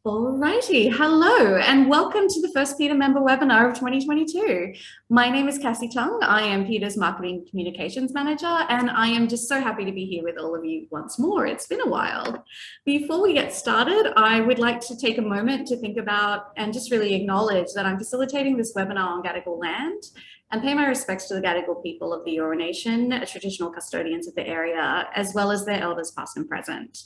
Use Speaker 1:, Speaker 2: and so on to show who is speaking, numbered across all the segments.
Speaker 1: Alrighty, hello and welcome to the first Peter member webinar of 2022. My name is Cassie Tung. I am Peter's Marketing Communications Manager and I am just so happy to be here with all of you once more. It's been a while. Before we get started, I would like to take a moment to think about and just really acknowledge that I'm facilitating this webinar on Gadigal land and pay my respects to the Gadigal people of the Eora Nation, traditional custodians of the area, as well as their elders past and present.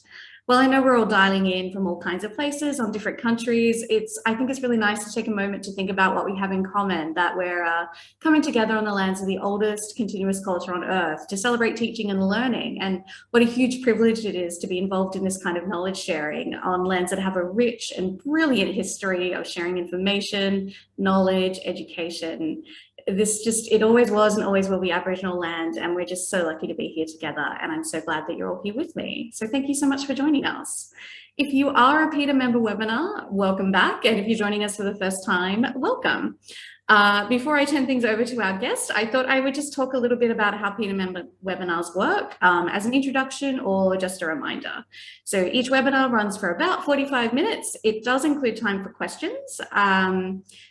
Speaker 1: Well, I know we're all dialing in from all kinds of places on different countries. I think it's really nice to take a moment to think about what we have in common, that we're coming together on the lands of the oldest continuous culture on Earth to celebrate teaching and learning, and what a huge privilege it is to be involved in this kind of knowledge sharing on lands that have a rich and brilliant history of sharing information, knowledge, education. It always was and always will be Aboriginal land, and we're just so lucky to be here together, and I'm so glad that you're all here with me. So thank you so much for joining us. If you are a Peter member webinar, welcome back, and if you're joining us for the first time, welcome. Before I turn things over to our guest, I thought I would just talk a little bit about how Peter member webinars work as an introduction or just a reminder. So each webinar runs for about 45 minutes. It does include time for questions.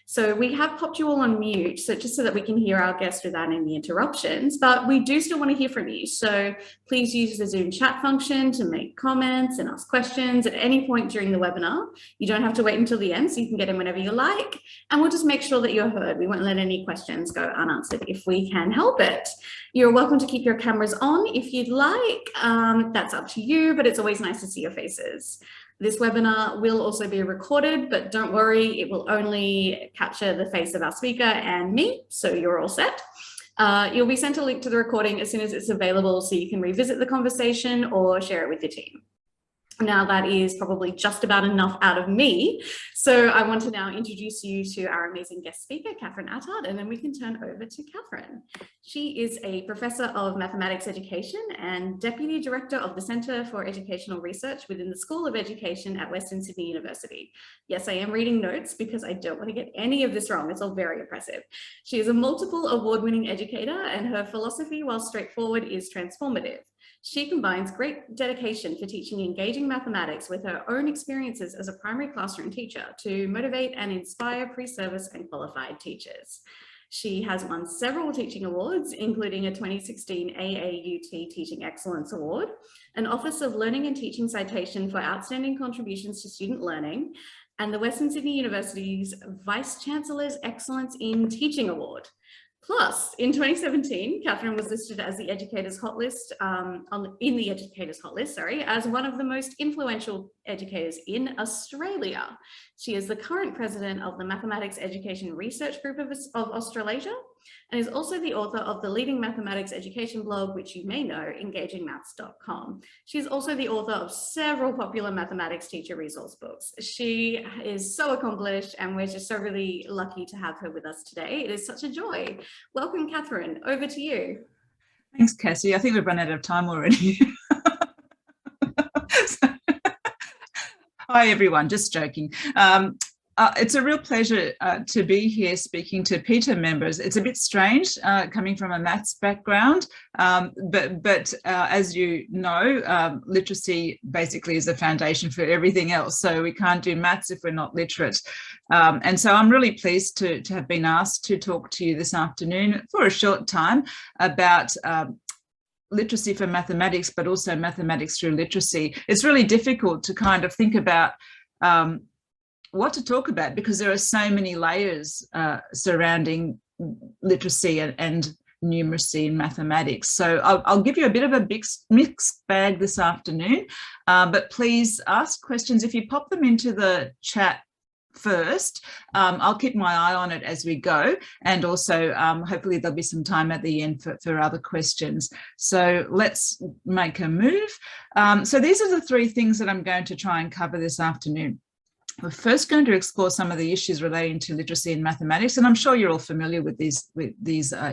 Speaker 1: So we have popped you all on mute, so just so that we can hear our guest without any interruptions, but we do still want to hear from you. So please use the Zoom chat function to make comments and ask questions at any point during the webinar. You don't have to wait until the end, so you can get in whenever you like, and we'll just make sure that you're heard. We won't let any questions go unanswered if we can help it. You're welcome to keep your cameras on if you'd like. That's up to you, but it's always nice to see your faces. This webinar will also be recorded, but don't worry, it will only capture the face of our speaker and me, so you're all set. You'll be sent a link to the recording as soon as it's available, so you can revisit the conversation or share it with your team. Now that is probably just about enough out of me. So I want to now introduce you to our amazing guest speaker, Catherine Attard, and then we can turn over to Catherine. She is a Professor of Mathematics Education and Deputy Director of the Centre for Educational Research within the School of Education at Western Sydney University. Yes, I am reading notes because I don't want to get any of this wrong. It's all very impressive. She is a multiple award-winning educator, and her philosophy, while straightforward, is transformative. She combines great dedication for teaching engaging mathematics with her own experiences as a primary classroom teacher to motivate and inspire pre-service and qualified teachers. She has won several teaching awards, including a 2016 AAUT Teaching Excellence Award, an Office of Learning and Teaching citation for outstanding contributions to student learning, and the Western Sydney University's Vice Chancellor's Excellence in Teaching Award. Plus, in 2017, Catherine was listed as the Educators Hot List, in the Educators Hot List, as one of the most influential educators in Australia. She is the current president of the Mathematics Education Research Group of Australasia, and is also the author of the leading mathematics education blog, which you may know, engagingmaths.com. She's also the author of several popular mathematics teacher resource books. She is so accomplished, and we're just so really lucky to have her with us today. It is such a joy. Welcome, Catherine. Over to you.
Speaker 2: Thanks, Cassie. I think we've run out of time already. Hi, everyone. Just joking. It's a real pleasure to be here speaking to Peter members. It's a bit strange coming from a maths background, but as you know, literacy basically is the foundation for everything else. So we can't do maths if we're not literate. And so I'm really pleased to have been asked to talk to you this afternoon for a short time about literacy for mathematics, but also mathematics through literacy. It's really difficult to kind of think about what to talk about because there are so many layers surrounding literacy and numeracy in mathematics. So I'll give you a bit of a mixed bag this afternoon, but please ask questions. If you pop them into the chat first, I'll keep my eye on it as we go, and also hopefully there'll be some time at the end for other questions. So let's make a move. So these are the three things that I'm going to try and cover this afternoon. We're first going to explore some of the issues relating to literacy in mathematics, and I'm sure you're all familiar with these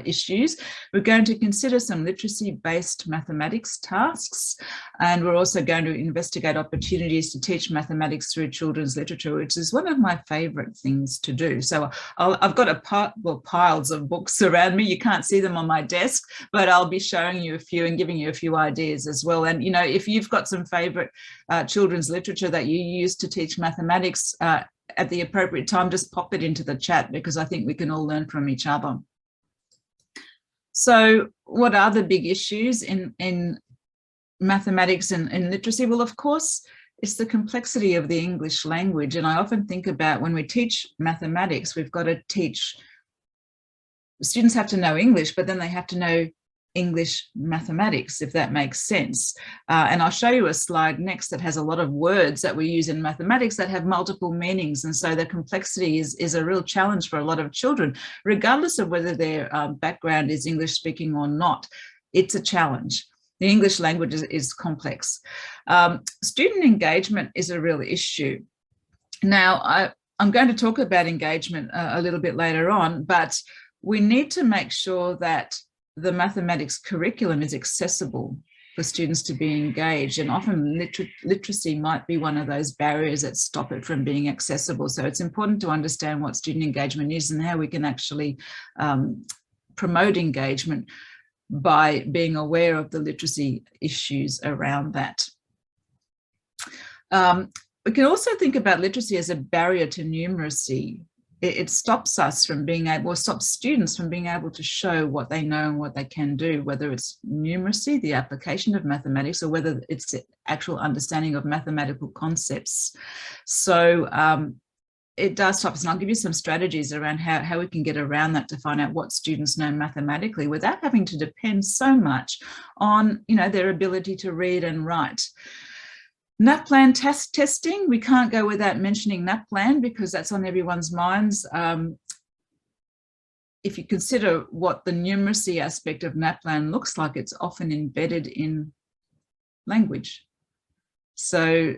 Speaker 2: issues. We're going to consider some literacy-based mathematics tasks, and we're also going to investigate opportunities to teach mathematics through children's literature, which is one of my favourite things to do. So I've got piles of books around me. You can't see them on my desk, but I'll be showing you a few and giving you a few ideas as well. And, you know, if you've got some favourite children's literature that you use to teach mathematics, mathematics at the appropriate time, just pop it into the chat, because I think we can all learn from each other. So what are the big issues in mathematics and literacy? Well, of course, it's the complexity of the English language. And I often think about when we teach mathematics, we've got to teach, students have to know English, but then they have to know English mathematics, if that makes sense. And I'll show you a slide next that has a lot of words that we use in mathematics that have multiple meanings. And so the complexity is a real challenge for a lot of children, regardless of whether their background is English speaking or not. It's a challenge. The English language is complex. Student engagement is a real issue. Now, I'm going to talk about engagement a little bit later on, but we need to make sure that the mathematics curriculum is accessible for students to be engaged, and often literacy might be one of those barriers that stop it from being accessible. So it's important to understand what student engagement is and how we can actually promote engagement by being aware of the literacy issues around that. We can also think about literacy as a barrier to numeracy. It stops us from being able, or stops students from being able to show what they know and what they can do, whether it's numeracy, the application of mathematics, or whether it's the actual understanding of mathematical concepts. So it does stop us, and I'll give you some strategies around how we can get around that to find out what students know mathematically without having to depend so much on, you know, their ability to read and write. NAPLAN testing, we can't go without mentioning NAPLAN because that's on everyone's minds. If you consider what the numeracy aspect of NAPLAN looks like, it's often embedded in language. So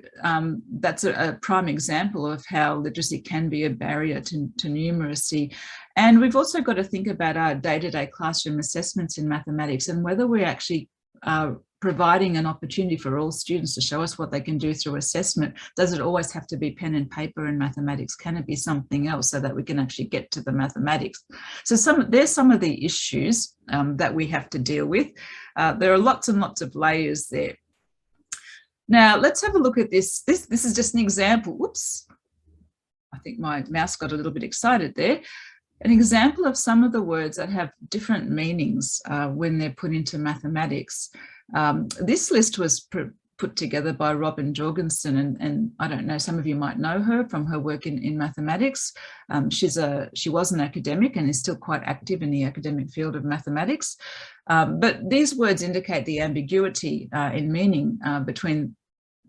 Speaker 2: that's a prime example of how literacy can be a barrier to numeracy. And we've also got to think about our day-to-day classroom assessments in mathematics and whether we're actually providing an opportunity for all students to show us what they can do through assessment. Does it always have to be pen and paper in mathematics? Can it be something else so that we can actually get to the mathematics? So there's some of the issues that we have to deal with. There are lots and lots of layers there. Now, let's have a look at this. This is just an example. Whoops. I think my mouse got a little bit excited there. An example of some of the words that have different meanings when they're put into mathematics. This list was put together by Robin Jorgensen, and I don't know, some of you might know her from her work in mathematics. She was an academic and is still quite active in the academic field of mathematics. But these words indicate the ambiguity in meaning between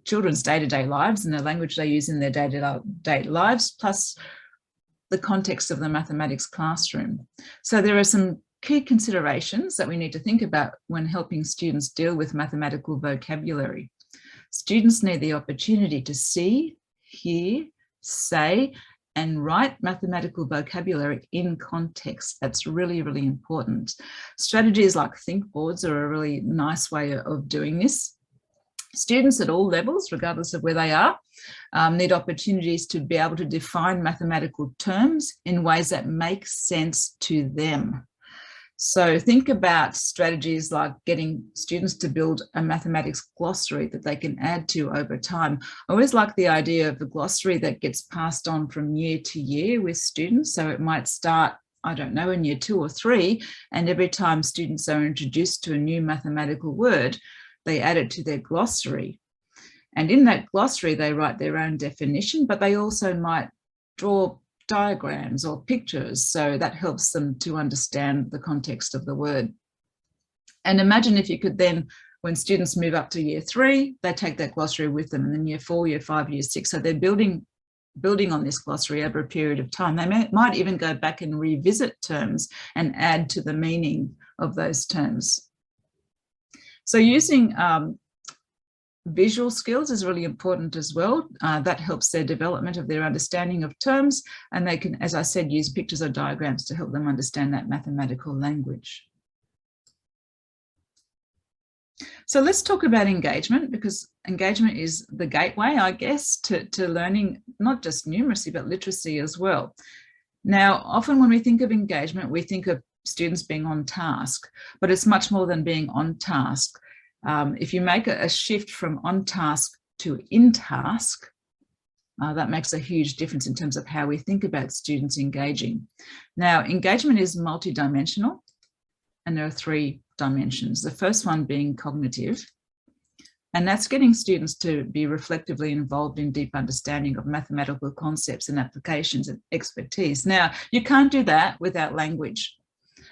Speaker 2: children's day-to-day lives and the language they use in their day-to-day lives, plus the context of the mathematics classroom. So there are some key considerations that we need to think about when helping students deal with mathematical vocabulary. Students need the opportunity to see, hear, say, and write mathematical vocabulary in context. That's really, really important. Strategies like think boards are a really nice way of doing this. Students at all levels, regardless of where they are, need opportunities to be able to define mathematical terms in ways that make sense to them. So think about strategies like getting students to build a mathematics glossary that they can add to over time. I always like the idea of the glossary that gets passed on from year to year with students. So it might start, I don't know, in year 2 or 3, and every time students are introduced to a new mathematical word, they add it to their glossary. And in that glossary, they write their own definition, but they also might draw diagrams or pictures. So that helps them to understand the context of the word. And imagine if you could then, when students move up to year 3, they take that glossary with them, and then year 4, year 5, year 6. So they're building on this glossary over a period of time. They might even go back and revisit terms and add to the meaning of those terms. So using visual skills is really important as well. That helps their development of their understanding of terms, and they can, as I said, use pictures or diagrams to help them understand that mathematical language. So let's talk about engagement, because engagement is the gateway, I guess, to learning not just numeracy, but literacy as well. Now, often when we think of engagement, we think of students being on task, but it's much more than being on task. If you make a shift from on task to in task, That makes a huge difference in terms of how we think about students engaging. Now, engagement is multidimensional, and there are 3 dimensions. The first one being cognitive, and that's getting students to be reflectively involved in deep understanding of mathematical concepts and applications and expertise. Now, you can't do that without language.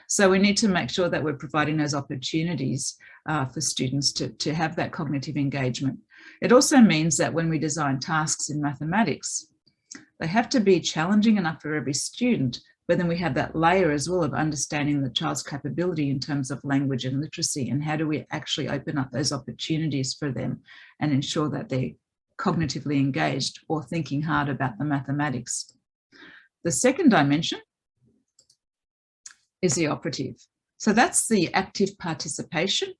Speaker 2: So we need to make sure that we're providing those opportunities for students to have that cognitive engagement. It also means that when we design tasks in mathematics, they have to be challenging enough for every student, but then we have that layer as well of understanding the child's capability in terms of language and literacy, and how do we actually open up those opportunities for them and ensure that they're cognitively engaged or thinking hard about the mathematics. The second dimension is the operative. So that's the active participation.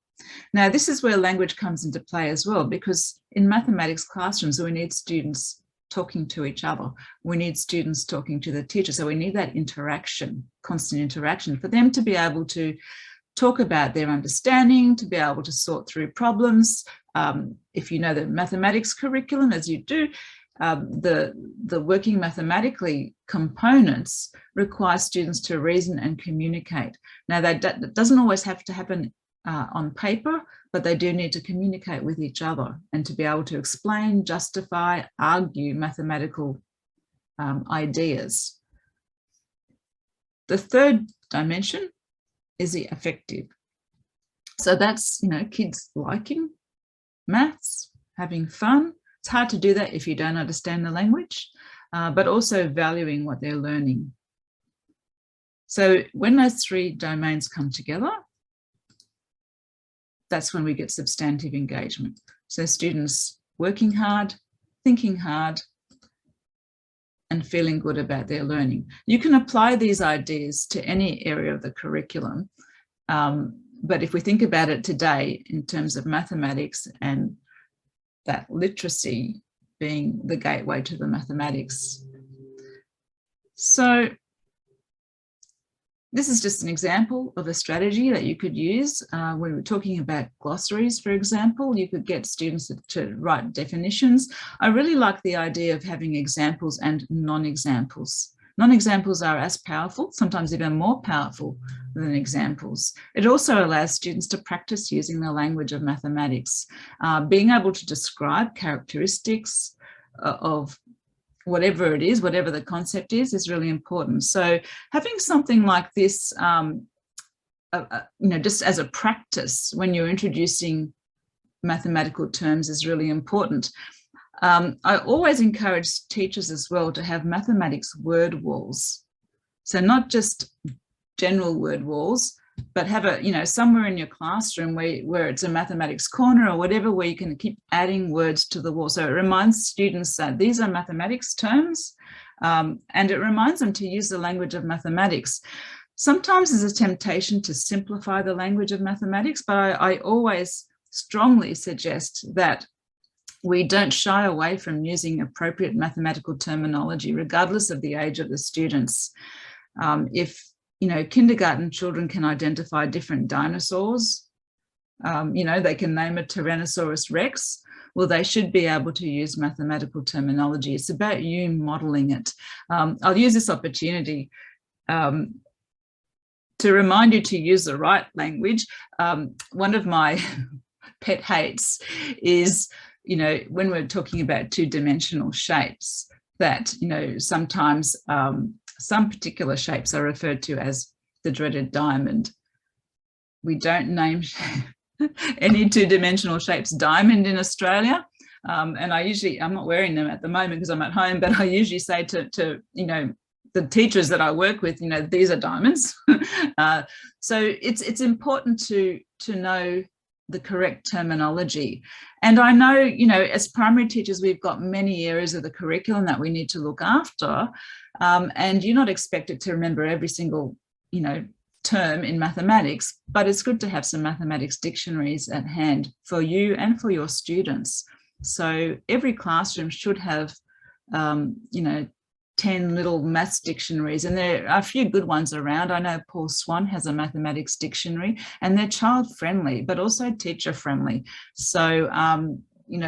Speaker 2: Now, this is where language comes into play as well, because in mathematics classrooms, we need students talking to each other. We need students talking to the teacher. So we need that interaction, constant interaction, for them to be able to talk about their understanding, to be able to sort through problems. If you know the mathematics curriculum, as you do, the working mathematically components require students to reason and communicate. Now, that doesn't always have to happen on paper, but they do need to communicate with each other and to be able to explain, justify, argue mathematical ideas. The third dimension is the affective. So that's, kids liking maths, having fun. It's hard to do that if you don't understand the language, but also valuing what they're learning. So when those 3 domains come together, that's when we get substantive engagement. So students working hard, thinking hard, and feeling good about their learning. You can apply these ideas to any area of the curriculum, but if we think about it today in terms of mathematics and that literacy being the gateway to the mathematics. So this is just an example of a strategy that you could use. When we're talking about glossaries, for example, you could get students to write definitions. I really like the idea of having examples and non-examples. Non-examples are as powerful, sometimes even more powerful than examples. It also allows students to practice using the language of mathematics, being able to describe characteristics of whatever it is, whatever the concept is really important. So having something like this, just as a practice when you're introducing mathematical terms is really important. I always encourage teachers as well to have mathematics word walls. So not just general word walls, but have somewhere in your classroom where it's a mathematics corner or whatever, where you can keep adding words to the wall. So it reminds students that these are mathematics terms, and it reminds them to use the language of mathematics. Sometimes there's a temptation to simplify the language of mathematics, but I always strongly suggest that we don't shy away from using appropriate mathematical terminology, regardless of the age of the students. If kindergarten children can identify different dinosaurs, they can name a Tyrannosaurus Rex, well, they should be able to use mathematical terminology. It's about you modeling it. I'll use this opportunity to remind you to use the right language. One of my pet hates is, when we're talking about 2-dimensional shapes, that, sometimes some particular shapes are referred to as the dreaded diamond. We don't name any 2-dimensional shapes diamond in Australia. And I'm not wearing them at the moment because I'm at home, but I usually say to the teachers that I work with, these are diamonds. So it's important to know the correct terminology. And I know, as primary teachers, we've got many areas of the curriculum that we need to look after. And you're not expected to remember every single, term in mathematics, but it's good to have some mathematics dictionaries at hand for you and for your students. So every classroom should have, 10 little maths dictionaries, and there are a few good ones around. I know Paul Swan has a mathematics dictionary, and they're child friendly, but also teacher friendly. So,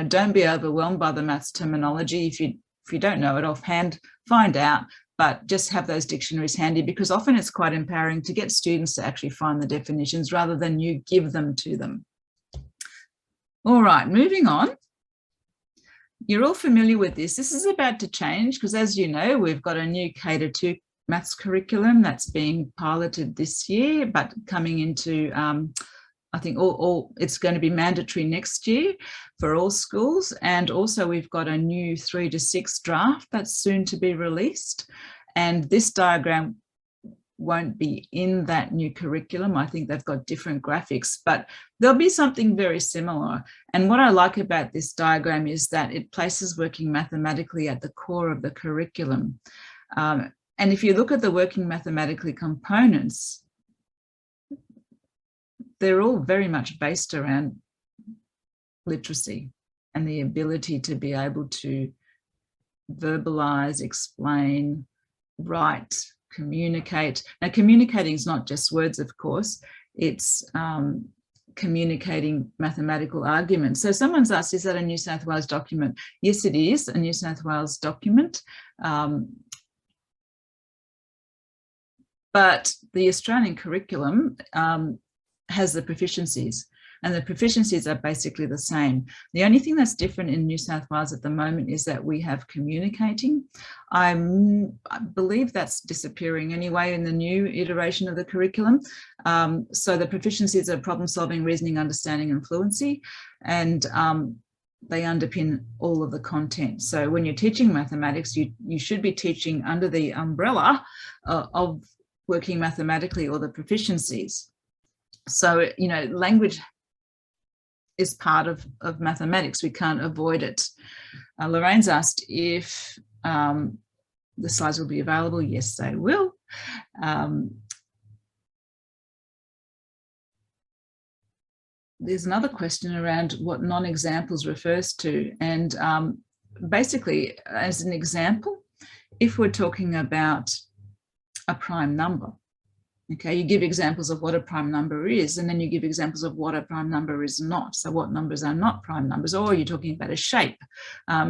Speaker 2: don't be overwhelmed by the maths terminology. If you if you don't know it offhand, find out, but just have those dictionaries handy, because often it's quite empowering to get students to actually find the definitions rather than you give them to them. All right, moving on. You're all familiar with this. This is about to change because, as you know, we've got a new K-2 maths curriculum that's being piloted this year, but coming into, I think it's going to be mandatory next year for all schools. And also we've got a new 3 to 6 draft that's soon to be released. And this diagram won't be in that new curriculum. I think they've got different graphics, but there'll be something very similar. And what I like about this diagram is that it places working mathematically at the core of the curriculum. And if you look at the working mathematically components, they're all very much based around literacy and the ability to be able to verbalize, explain, write, communicate. Now, communicating is not just words, of course, it's communicating mathematical arguments. So someone's asked, is that a New South Wales document? Yes, it is a New South Wales document. But the Australian curriculum has the proficiencies, and the proficiencies are basically the same. The only thing that's different in New South Wales at the moment is that we have communicating. I believe that's disappearing anyway in the new iteration of the curriculum. So the proficiencies are problem solving, reasoning, understanding, and fluency, and they underpin all of the content. So when you're teaching mathematics, you should be teaching under the umbrella of working mathematically or the proficiencies. So, you know, language is part of mathematics. We can't avoid it. Lorraine's asked if the slides will be available. Yes, they will. There's another question around what non-examples refers to. And basically, as an example, if we're talking about a prime number, okay, you give examples of what a prime number is, and then you give examples of what a prime number is not. So what numbers are not prime numbers, or you're talking about a shape.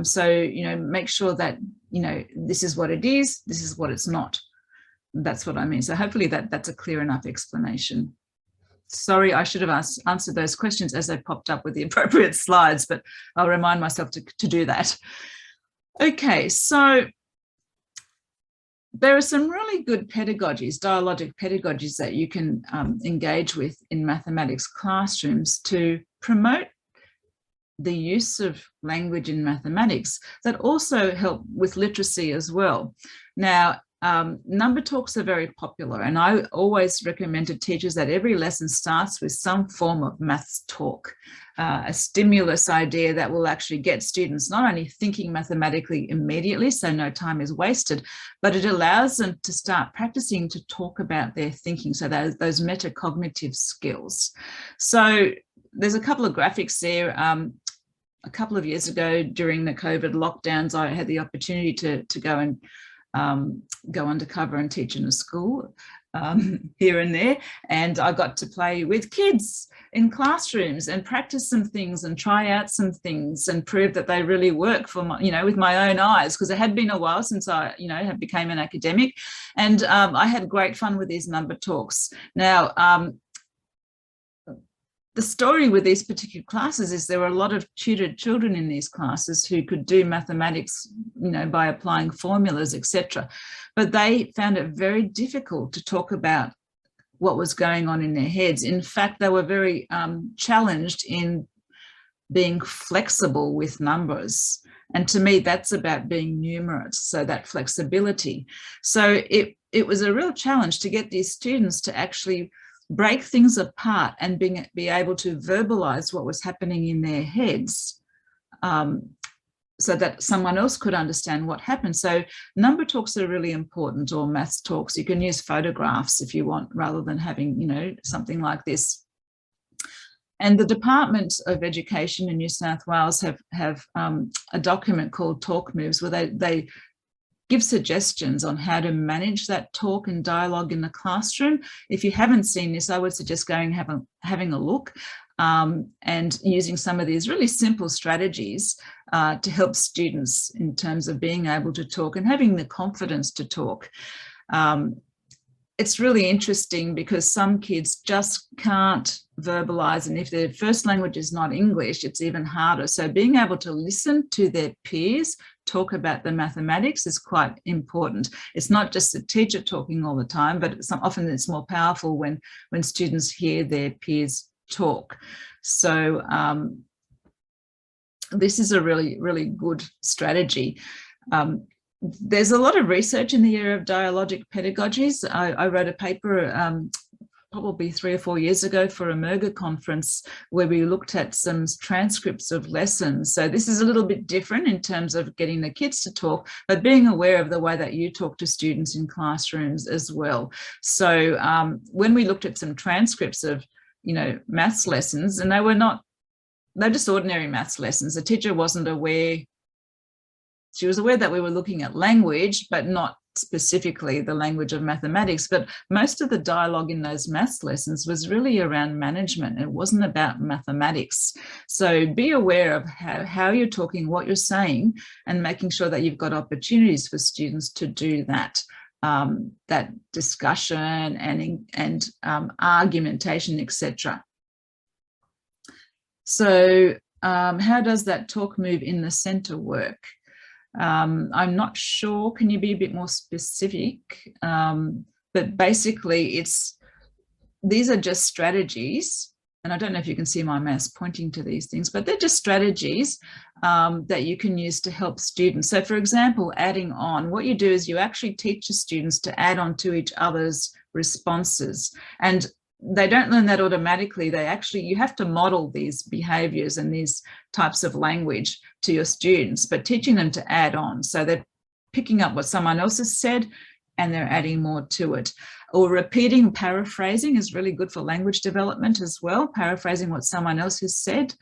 Speaker 2: So, you know, make sure that, you know, this is what it is, this is what it's not. That's what I mean. So hopefully that's a clear enough explanation. Sorry, I should have answered those questions as they popped up with the appropriate slides, but I'll remind myself to do that. Okay, so there are some really good pedagogies, dialogic pedagogies that you can engage with in mathematics classrooms to promote the use of language in mathematics that also help with literacy as well. Now, number talks are very popular, and I always recommend to teachers that every lesson starts with some form of maths talk, a stimulus idea that will actually get students not only thinking mathematically immediately, so no time is wasted, but it allows them to start practicing to talk about their thinking, so those metacognitive skills. So there's a couple of graphics there. A couple of years ago during the COVID lockdowns, I had the opportunity to go and go undercover and teach in a school here and there, and I got to play with kids in classrooms and practice some things and try out some things and prove that they really work for my, you know, with my own eyes, because it had been a while since I, you know, became an academic, and I had great fun with these number talks. Now, the story with these particular classes is there were a lot of tutored children in these classes who could do mathematics, you know, by applying formulas, etc. But they found it very difficult to talk about what was going on in their heads. In fact, they were very challenged in being flexible with numbers. And to me, that's about being numerate, so that flexibility. So it was a real challenge to get these students to actually break things apart and be able to verbalize what was happening in their heads, so that someone else could understand what happened. So number talks are really important, or maths talks. You can use photographs if you want, rather than having, you know, something like this. And the Department of Education in New South Wales have a document called Talk Moves, where they give suggestions on how to manage that talk and dialogue in the classroom. If you haven't seen this, I would suggest going having a look. and using some of these really simple strategies to help students in terms of being able to talk and having the confidence to talk. It's really interesting because some kids just can't verbalize, and if their first language is not English, it's even harder. So being able to listen to their peers talk about the mathematics is quite important. It's not just the teacher talking all the time, but often it's more powerful when students hear their peers talk. So this is a really, really good strategy. There's a lot of research in the area of dialogic pedagogies. I wrote a paper probably 3 or 4 years ago for a MERGA conference where we looked at some transcripts of lessons. So this is a little bit different in terms of getting the kids to talk, but being aware of the way that you talk to students in classrooms as well. So when we looked at some transcripts of, maths lessons, and they're just ordinary maths lessons. The teacher wasn't aware. She was aware that we were looking at language, but not specifically the language of mathematics. But most of the dialogue in those maths lessons was really around management. It wasn't about mathematics. So be aware of how you're talking, what you're saying, and making sure that you've got opportunities for students to do that. That discussion and argumentation, etc. So how does that talk move in the centre work? I'm not sure. Can you be a bit more specific? But basically, these are just strategies. And I don't know if you can see my mouse pointing to these things, but they're just strategies that you can use to help students. So for example, adding on, what you do is you actually teach the students to add on to each other's responses. And they don't learn that automatically. You have to model these behaviors and these types of language to your students, but teaching them to add on. So they're picking up what someone else has said and they're adding more to it. Or repeating, paraphrasing is really good for language development as well, paraphrasing what someone else has said.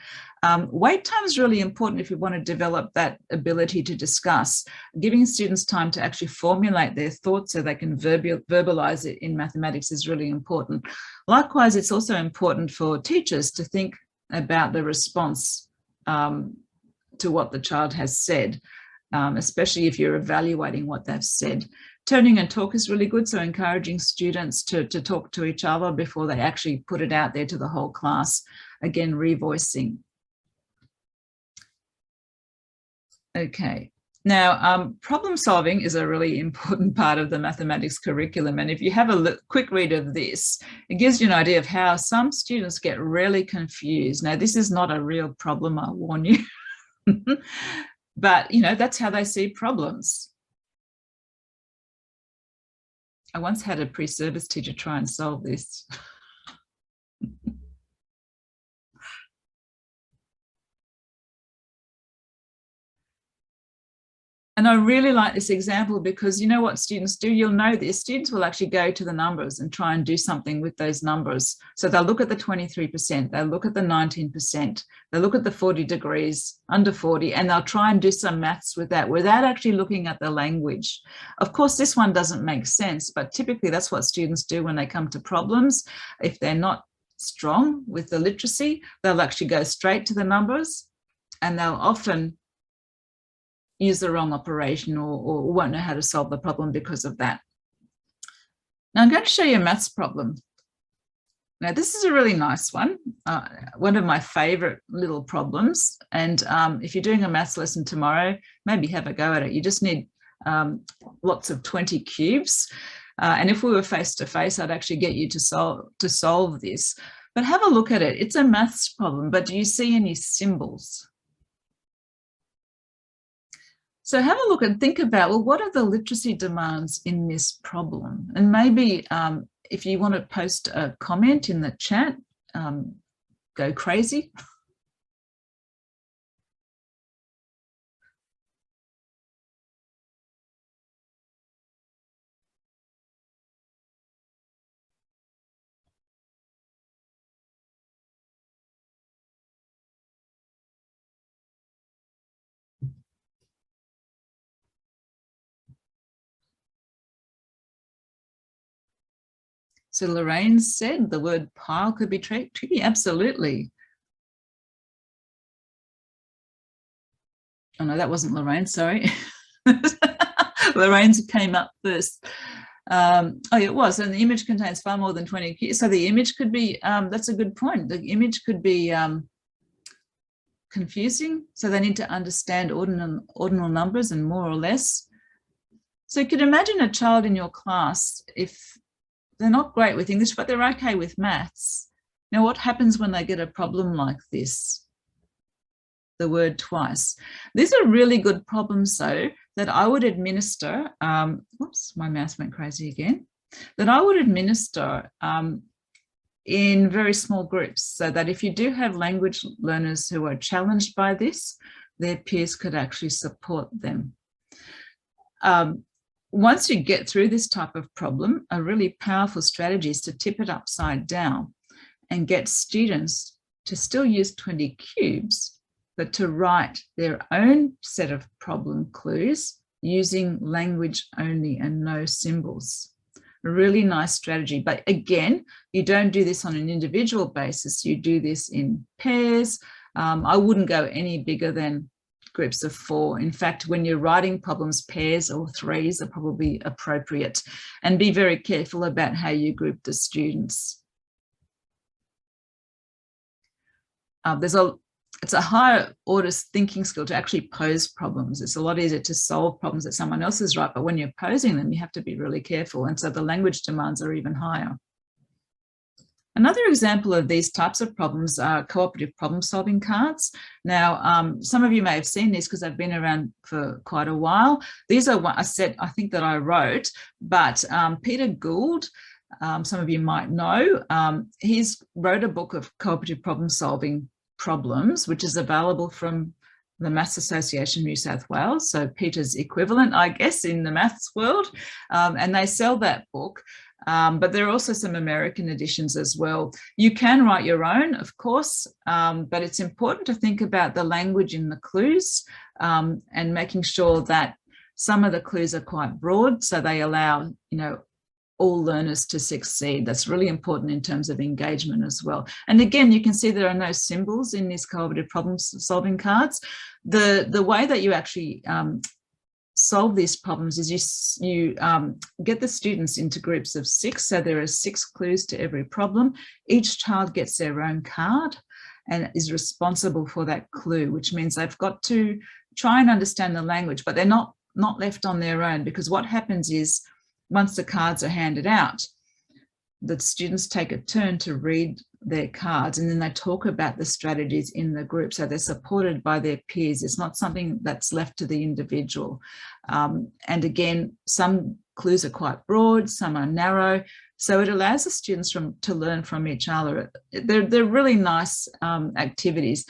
Speaker 2: Wait time is really important if you want to develop that ability to discuss. Giving students time to actually formulate their thoughts so they can verbalize it in mathematics is really important. Likewise, it's also important for teachers to think about the response to what the child has said, especially if you're evaluating what they've said. Turning and talk is really good, so encouraging students to talk to each other before they actually put it out there to the whole class. Again, revoicing. Okay, now problem solving is a really important part of the mathematics curriculum, and if you have a quick read of this, it gives you an idea of how some students get really confused. Now, this is not a real problem, I warn you, but that's how they see problems. I once had a pre-service teacher try and solve this. And I really like this example because you know what students do? You'll know this. Students will actually go to the numbers and try and do something with those numbers. So they'll look at the 23%, they'll look at the 19%, they'll look at the 40 degrees, under 40, and they'll try and do some maths with that without actually looking at the language. Of course, this one doesn't make sense, but typically that's what students do when they come to problems. If they're not strong with the literacy, they'll actually go straight to the numbers, and they'll often use the wrong operation or won't know how to solve the problem because of that. Now I'm going to show you a maths problem. Now this is a really nice one of my favorite little problems. And if you're doing a maths lesson tomorrow, maybe have a go at it. You just need lots of 20 cubes. And if we were face to face, I'd actually get you to solve this. But have a look at it. It's a maths problem, but do you see any symbols? So have a look and think about, well, what are the literacy demands in this problem? And maybe if you want to post a comment in the chat, go crazy. So Lorraine said the word pile could be tricky. Absolutely. Oh no, that wasn't Lorraine, sorry. Lorraine's came up first. Oh, it was, and the image contains far more than 20 keys. So the image could be, that's a good point. The image could be confusing. So they need to understand ordinal numbers and more or less. So you could imagine a child in your class, if they're not great with English, but they're okay with maths. Now, what happens when they get a problem like this? The word twice. These are really good problems, though, that I would administer. Oops, my mouse went crazy again. That I would administer in very small groups, so that if you do have language learners who are challenged by this, their peers could actually support them. Once you get through this type of problem, a really powerful strategy is to tip it upside down and get students to still use 20 cubes, but to write their own set of problem clues using language only and no symbols. A really nice strategy. But again, you don't do this on an individual basis. You do this in pairs. I wouldn't go any bigger than groups of 4. In fact, when you're writing problems, pairs or 3s are probably appropriate. And be very careful about how you group the students. It's a higher order thinking skill to actually pose problems. It's a lot easier to solve problems that someone else is right, but when you're posing them, you have to be really careful. And so the language demands are even higher. Another example of these types of problems are cooperative problem solving cards. Now, some of you may have seen these because they've been around for quite a while. These are a set, I think, that I wrote, but Peter Gould, some of you might know, he's wrote a book of cooperative problem solving problems, which is available from the Maths Association New South Wales, so Peter's equivalent, I guess, in the maths world, and they sell that book. But there are also some American editions as well. You can write your own, of course, but it's important to think about the language in the clues and making sure that some of the clues are quite broad, so they allow, all learners to succeed. That's really important in terms of engagement as well. And again, you can see there are no symbols in these cooperative problem solving cards. The way that you actually solve these problems is you get the students into groups of 6. So there are 6 clues to every problem. Each child gets their own card and is responsible for that clue, which means they've got to try and understand the language, but they're not left on their own, because what happens is once the cards are handed out, the students take a turn to read their cards, and then they talk about the strategies in the group. So they're supported by their peers. It's not something that's left to the individual. And again, some clues are quite broad, some are narrow. So it allows the students to learn from each other. They're really nice activities.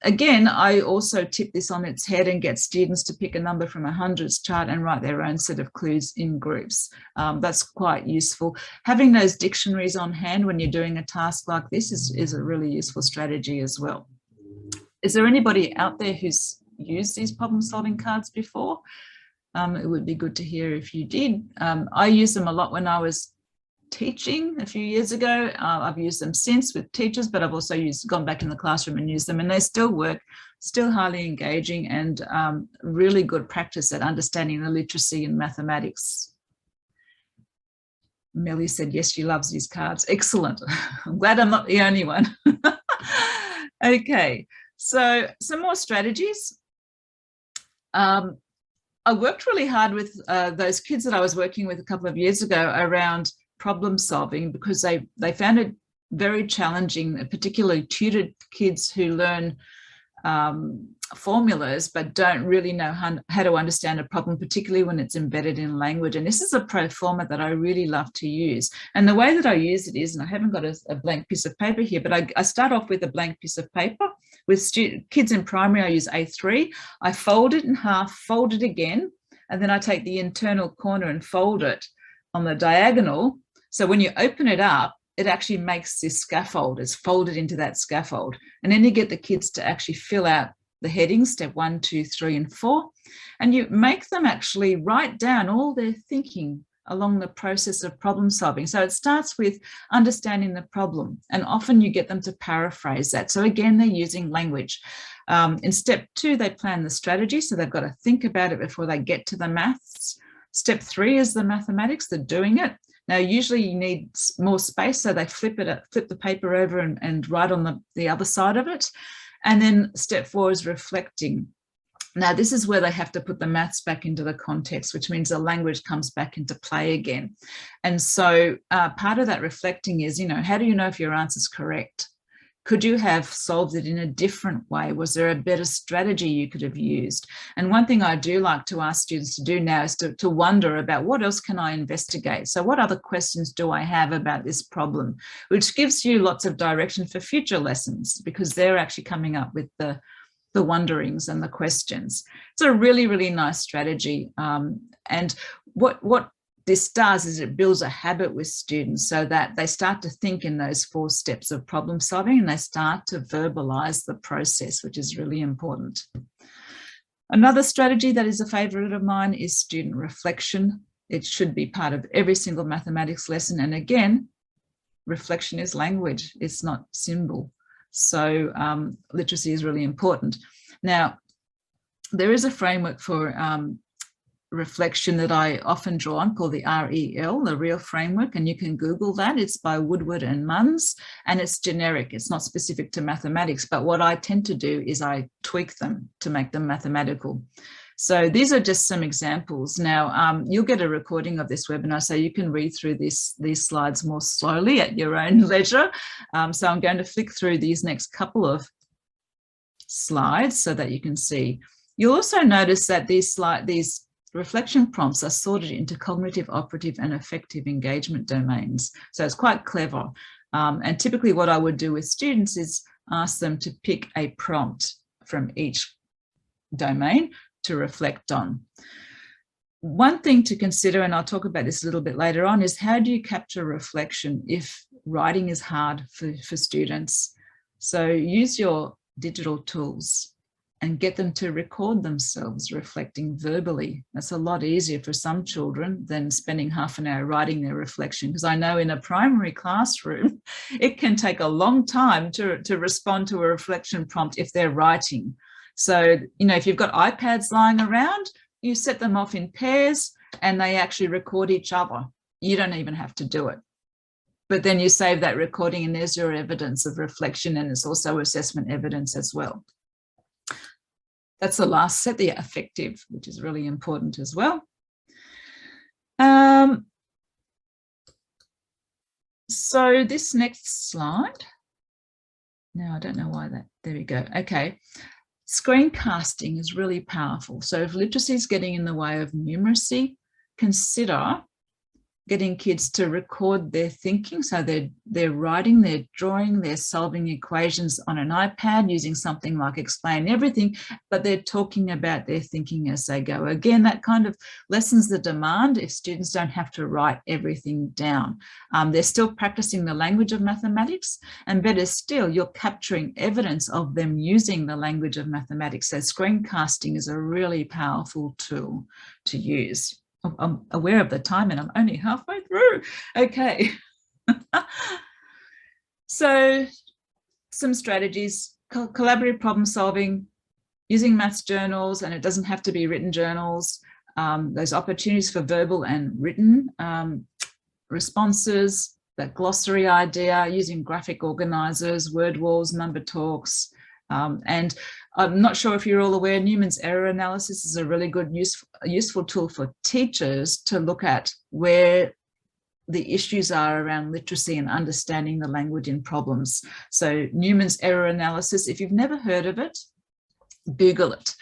Speaker 2: Again, I also tip this on its head and get students to pick a number from a hundreds chart and write their own set of clues in groups. That's quite useful. Having those dictionaries on hand when you're doing a task like this is a really useful strategy as well. Is there anybody out there who's used these problem solving cards before? It would be good to hear if you did. I used them a lot when I was teaching a few years ago. I've used them since with teachers, but I've also gone back in the classroom and used them, and they still work, still highly engaging, and really good practice at understanding the literacy in mathematics. Melly said, yes, she loves these cards. Excellent. I'm glad I'm not the only one. Okay, so some more strategies. I worked really hard with those kids that I was working with a couple of years ago around problem solving, because they found it very challenging, particularly tutored kids who learn formulas but don't really know how to understand a problem, particularly when it's embedded in language. And this is a pro forma that I really love to use. And the way that I use it is, and I haven't got a blank piece of paper here, but I start off with a blank piece of paper. With kids in primary, I use A3. I fold it in half, fold it again, and then I take the internal corner and fold it on the diagonal. So when you open it up, it actually makes this scaffold. It's folded into that scaffold. And then you get the kids to actually fill out the headings, step 1, 2, 3, and 4. And you make them actually write down all their thinking along the process of problem solving. So it starts with understanding the problem, and often you get them to paraphrase that. So again, they're using language. In step 2, they plan the strategy. So they've got to think about it before they get to the maths. Step 3 is the mathematics, the doing it. Now, usually you need more space, so they flip the paper over and write on the other side of it. And then step 4 is reflecting. Now, this is where they have to put the maths back into the context, which means the language comes back into play again. And so part of that reflecting is, how do you know if your answer is correct? Could you have solved it in a different way? Was there a better strategy you could have used? And one thing I do like to ask students to do now is to wonder about what else can I investigate? So what other questions do I have about this problem? Which gives you lots of direction for future lessons, because they're actually coming up with the wonderings and the questions. It's a really, really nice strategy. And what this does is it builds a habit with students so that they start to think in those 4 steps of problem solving, and they start to verbalize the process, which is really important. Another strategy that is a favorite of mine is student reflection. It should be part of every single mathematics lesson. And again, reflection is language, it's not symbol. So literacy is really important. Now, there is a framework for reflection that I often draw on called the REL, the REAL framework, and you can Google that. It's by Woodward and Munns, and it's generic. It's not specific to mathematics, but what I tend to do is I tweak them to make them mathematical. So these are just some examples. Now, you'll get a recording of this webinar, so you can read through these slides more slowly at your own leisure. So I'm going to flick through these next couple of slides so that you can see. You'll also notice that these reflection prompts are sorted into cognitive, operative, and affective engagement domains. So it's quite clever. And typically what I would do with students is ask them to pick a prompt from each domain to reflect on. One thing to consider, and I'll talk about this a little bit later on, is how do you capture reflection if writing is hard for students? So use your digital tools and get them to record themselves reflecting verbally. That's a lot easier for some children than spending half an hour writing their reflection, because I know in a primary classroom, it can take a long time to respond to a reflection prompt if they're writing. So, if you've got iPads lying around, you set them off in pairs and they actually record each other. You don't even have to do it. But then you save that recording and there's your evidence of reflection, and it's also assessment evidence as well. That's the last set, the affective, which is really important as well. So this next slide, now I don't know why there we go. Okay, screencasting is really powerful. So if literacy is getting in the way of numeracy, consider getting kids to record their thinking. So they're writing, they're drawing, they're solving equations on an iPad using something like Explain Everything, but they're talking about their thinking as they go. Again, that kind of lessens the demand if students don't have to write everything down. They're still practicing the language of mathematics, and better still, you're capturing evidence of them using the language of mathematics. So screencasting is a really powerful tool to use. I'm aware of the time and I'm only halfway through. Okay. So some strategies: collaborative problem solving, using maths journals, and it doesn't have to be written journals. Those opportunities for verbal and written responses, that glossary idea, using graphic organizers, word walls, number talks. And I'm not sure if you're all aware, Newman's error analysis is a really good, useful tool for teachers to look at where the issues are around literacy and understanding the language in problems. So Newman's error analysis, if you've never heard of it, Google it.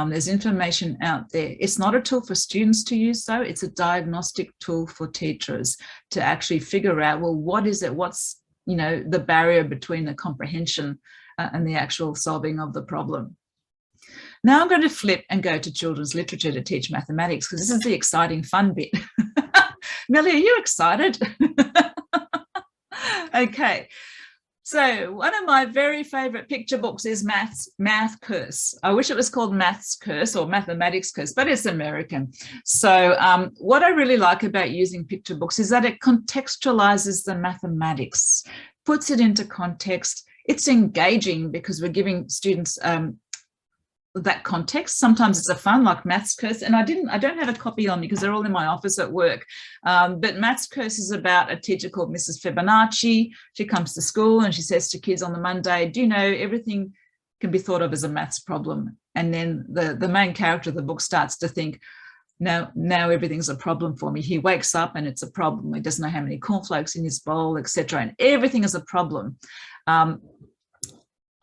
Speaker 2: There's information out there. It's not a tool for students to use, though. It's a diagnostic tool for teachers to actually figure out, well, what is it? What's, the barrier between the comprehension and the actual solving of the problem. Now I'm going to flip and go to children's literature to teach mathematics, because this is the exciting, fun bit. Millie, are you excited? Okay. So one of my very favorite picture books is Math Curse. I wish it was called Maths Curse or Mathematics Curse, but it's American. So what I really like about using picture books is that it contextualizes the mathematics, puts it into context. It's engaging because we're giving students that context. Sometimes it's a fun, like Maths Curse, and I don't have a copy on me because they're all in my office at work. But Maths Curse is about a teacher called Mrs. Fibonacci. She comes to school and she says to kids on the Monday, do you know everything can be thought of as a maths problem? And then the main character of the book starts to think, now everything's a problem for me. He wakes up and it's a problem. He doesn't know how many cornflakes in his bowl, etc. And everything is a problem. I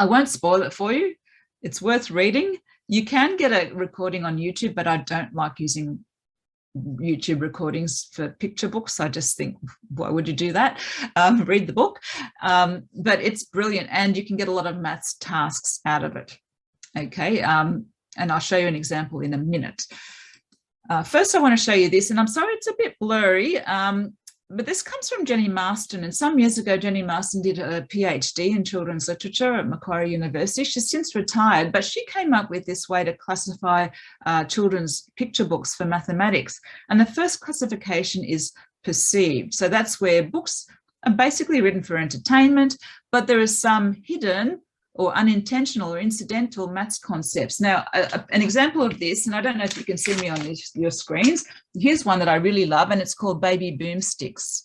Speaker 2: won't spoil it for you. It's worth reading. You can get a recording on YouTube, but I don't like using YouTube recordings for picture books. I just think, why would you do that? Read the book. But it's brilliant, and you can get a lot of maths tasks out of it. Okay, and I'll show you an example in a minute. First, I want to show you this, and I'm sorry it's a bit blurry, but this comes from Jenny Marston. And some years ago, Jenny Marston did a PhD in children's literature at Macquarie University. She's since retired, but she came up with this way to classify children's picture books for mathematics. And the first classification is perceived. So that's where books are basically written for entertainment, but there is some hidden or unintentional or incidental maths concepts. Now, an example of this, and I don't know if you can see me on your screens, here's one that I really love, and it's called Baby Boomsticks.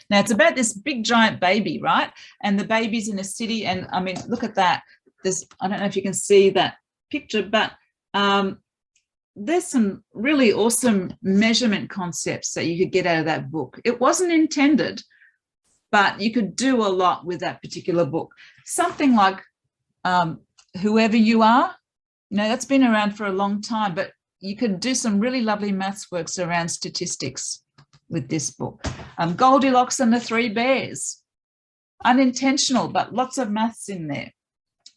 Speaker 2: Now, it's about this big giant baby, right? And the baby's in a city, and I mean, look at that. I don't know if you can see that picture, but there's some really awesome measurement concepts that you could get out of that book. It wasn't intended, but you could do a lot with that particular book. Something like Whoever You Are, that's been around for a long time, but you could do some really lovely maths works around statistics with this book. Goldilocks and the Three Bears, unintentional, but lots of maths in there.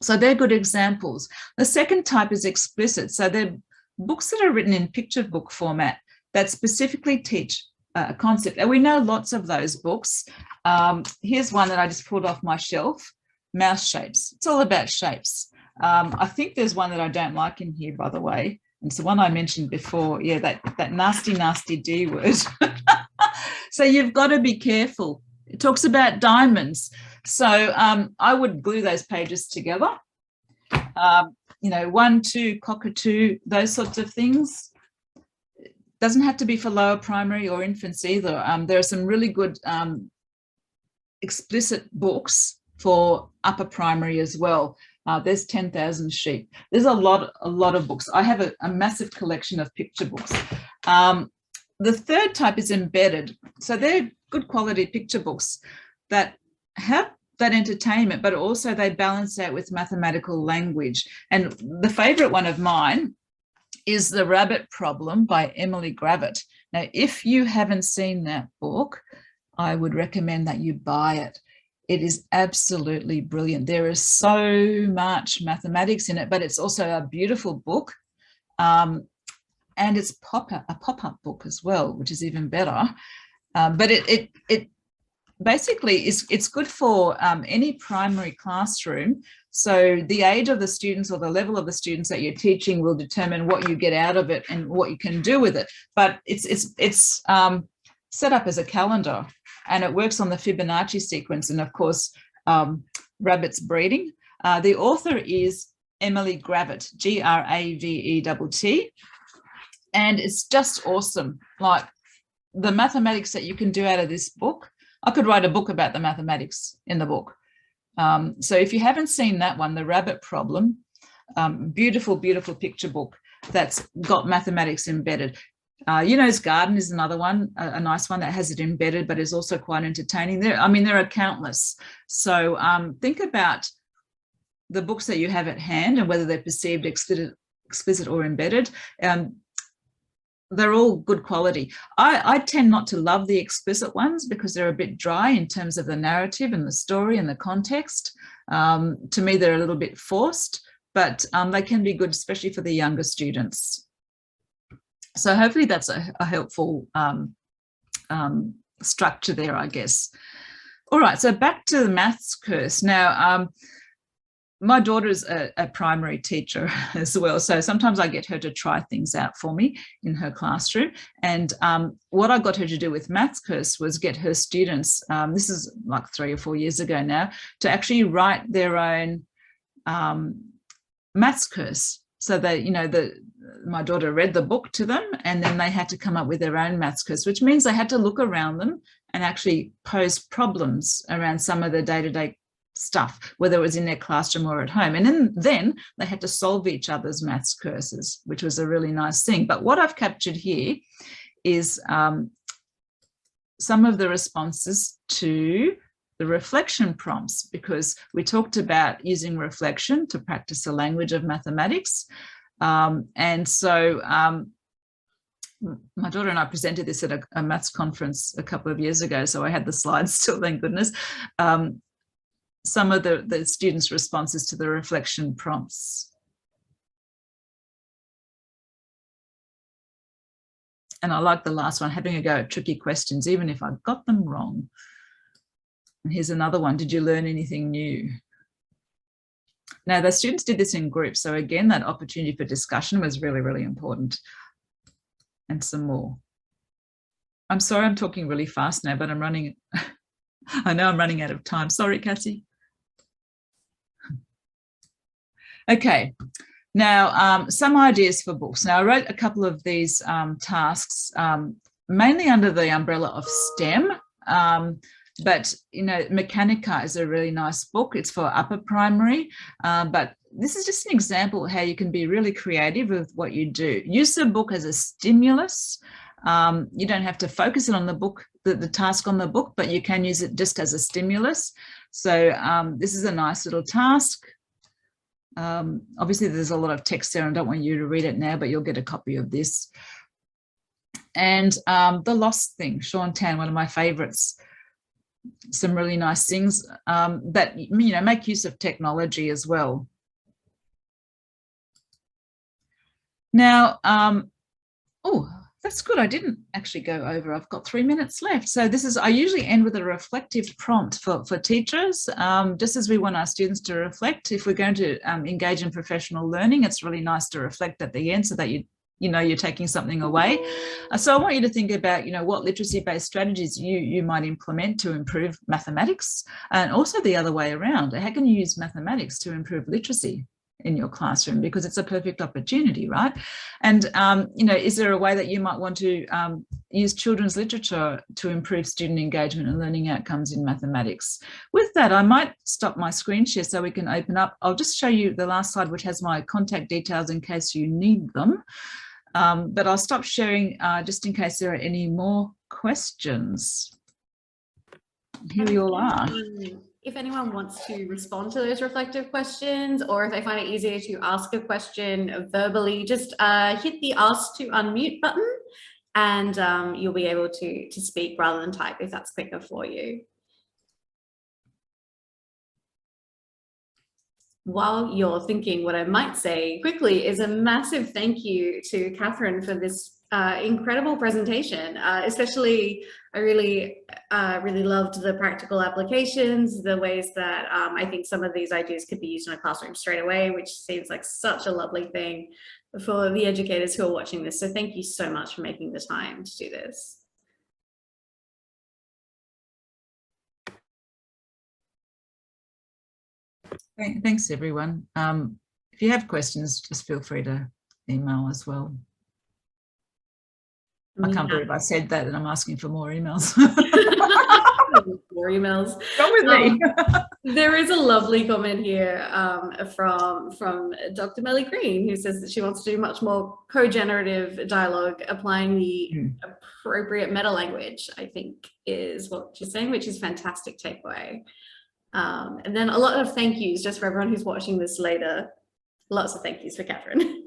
Speaker 2: So they're good examples. The second type is explicit. So they're books that are written in picture book format that specifically teach a concept. And we know lots of those books. Here's one that I just pulled off my shelf, Mouse Shapes. It's all about shapes. I think there's one that I don't like in here, by the way. It's the one I mentioned before. Yeah, that nasty, nasty D word. So you've got to be careful. It talks about diamonds. So I would glue those pages together. 1, 2, cockatoo, those sorts of things. Doesn't have to be for lower primary or infants either. There are some really good explicit books for upper primary as well. There's 10,000 Sheep. There's a lot of books. I have a massive collection of picture books. The third type is embedded. So they're good quality picture books that have that entertainment, but also they balance out with mathematical language. And the favorite one of mine is The Rabbit Problem by Emily Gravett. Now, if you haven't seen that book, I would recommend that you buy it. It is absolutely brilliant. There is so much mathematics in it, but it's also a beautiful book. And it's a pop-up book as well, which is even better. But it basically it's good for any primary classroom. So the age of the students or the level of the students that you're teaching will determine what you get out of it and what you can do with it. But it's set up as a calendar, and it works on the Fibonacci sequence, and of course rabbits breeding. The author is Emily Gravett, Gravett, and it's just awesome. Like the mathematics that you can do out of this book. I could write a book about the mathematics in the book. So if you haven't seen that one, The Rabbit Problem, beautiful, beautiful picture book that's got mathematics embedded. Yuno's Garden is another one, a nice one that has it embedded, but is also quite entertaining. There are countless. So think about the books that you have at hand and whether they're perceived, explicit or embedded. They're all good quality. I tend not to love the explicit ones because they're a bit dry in terms of the narrative and the story and the context. To me, they're a little bit forced, but they can be good, especially for the younger students. So hopefully that's a helpful structure there, I guess. All right, so back to the maths course. Now, my daughter is a primary teacher as well, so sometimes I get her to try things out for me in her classroom. And what I got her to do with maths course was get her students, this is like 3 or 4 years ago now, to actually write their own maths course. So they, my daughter read the book to them, and then they had to come up with their own maths course, which means they had to look around them and actually pose problems around some of the day-to-day stuff, whether it was in their classroom or at home. And then they had to solve each other's maths courses, which was a really nice thing. But what I've captured here is some of the responses to the reflection prompts, because we talked about using reflection to practice the language of mathematics. And so my daughter and I presented this at a maths conference a couple of years ago, so I had the slides still, thank goodness. Some of the students' responses to the reflection prompts. And I like the last one, having a go at tricky questions, even if I got them wrong. And here's another one. Did you learn anything new? Now, the students did this in groups. So again, that opportunity for discussion was really, really important. And some more. I'm sorry, I'm talking really fast now, but I'm running. I know I'm running out of time. Sorry, Cassie. Okay. Now, some ideas for books. Now, I wrote a couple of these tasks, mainly under the umbrella of STEM. But, Mechanica is a really nice book. It's for upper primary, but this is just an example of how you can be really creative with what you do. Use the book as a stimulus. You don't have to focus it on the book, the task on the book, but you can use it just as a stimulus. So this is a nice little task. Obviously, there's a lot of text there, and I don't want you to read it now, but you'll get a copy of this. And the lost thing, Sean Tan, one of my favorites. Some really nice things that, make use of technology as well. Now, oh, that's good. I didn't actually go over. I've got 3 minutes left. So I usually end with a reflective prompt for teachers, just as we want our students to reflect. If we're going to engage in professional learning, it's really nice to reflect at the end so that you're taking something away. So I want you to think about, what literacy-based strategies you might implement to improve mathematics, and also the other way around. How can you use mathematics to improve literacy in your classroom? Because it's a perfect opportunity, right? And, is there a way that you might want to use children's literature to improve student engagement and learning outcomes in mathematics? With that, I might stop my screen share so we can open up. I'll just show you the last slide, which has my contact details in case you need them. But I'll stop sharing just in case there are any more questions. Here we all are.
Speaker 1: If anyone wants to respond to those reflective questions, or if they find it easier to ask a question verbally, just hit the ask to unmute button, and you'll be able to speak rather than type if that's quicker for you. While you're thinking, what I might say quickly is a massive thank you to Catherine for this incredible presentation. Especially, I really loved the practical applications, the ways that I think some of these ideas could be used in a classroom straight away, which seems like such a lovely thing for the educators who are watching this. So thank you so much for making the time to do this.
Speaker 2: Thanks, everyone. If you have questions, just feel free to email as well. I can't believe I said that and I'm asking for more emails.
Speaker 1: More emails.
Speaker 2: Come with me.
Speaker 1: There is a lovely comment here from Dr. Melly Green, who says that she wants to do much more co-generative dialogue, applying the appropriate meta language, I think is what she's saying, which is fantastic takeaway. And then a lot of thank yous just for everyone who's watching this later. Lots of thank yous for Catherine.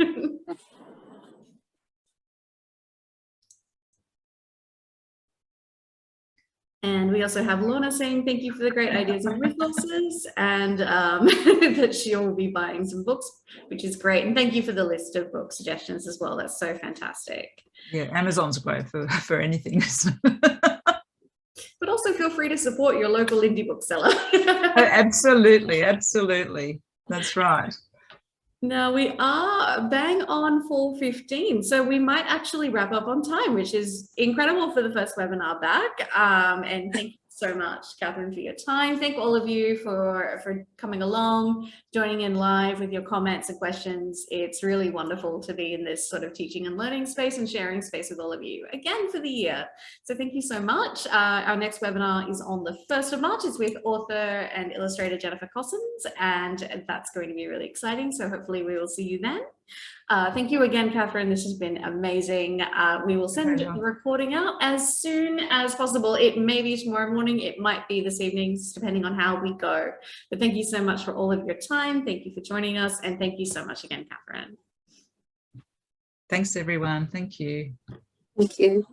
Speaker 1: And we also have Lorna saying thank you for the great ideas and resources, and that she'll be buying some books, which is great. And thank you for the list of book suggestions as well. That's so fantastic.
Speaker 2: Yeah, Amazon's great for anything.
Speaker 1: But also feel feel free to support your local indie bookseller.
Speaker 2: Absolutely, absolutely. That's right.
Speaker 1: Now we are bang on 4:15, so we might actually wrap up on time, which is incredible for the first webinar back. And thank you so much, Catherine, for your time. Thank all of you for coming along, joining in live with your comments and questions. It's really wonderful to be in this sort of teaching and learning space and sharing space with all of you again for the year. So thank you so much. Our next webinar is on the 1st of March. It's with author and illustrator Jennifer Cossins, and that's going to be really exciting. So hopefully we will see you then. Thank you again, Catherine. This has been amazing. We will send the recording out as soon as possible. It may be tomorrow morning. It might be this evening, depending on how we go. But thank you so much for all of your time. Thank you for joining us. And thank you so much again, Catherine.
Speaker 2: Thanks, everyone. Thank you.
Speaker 3: Thank you.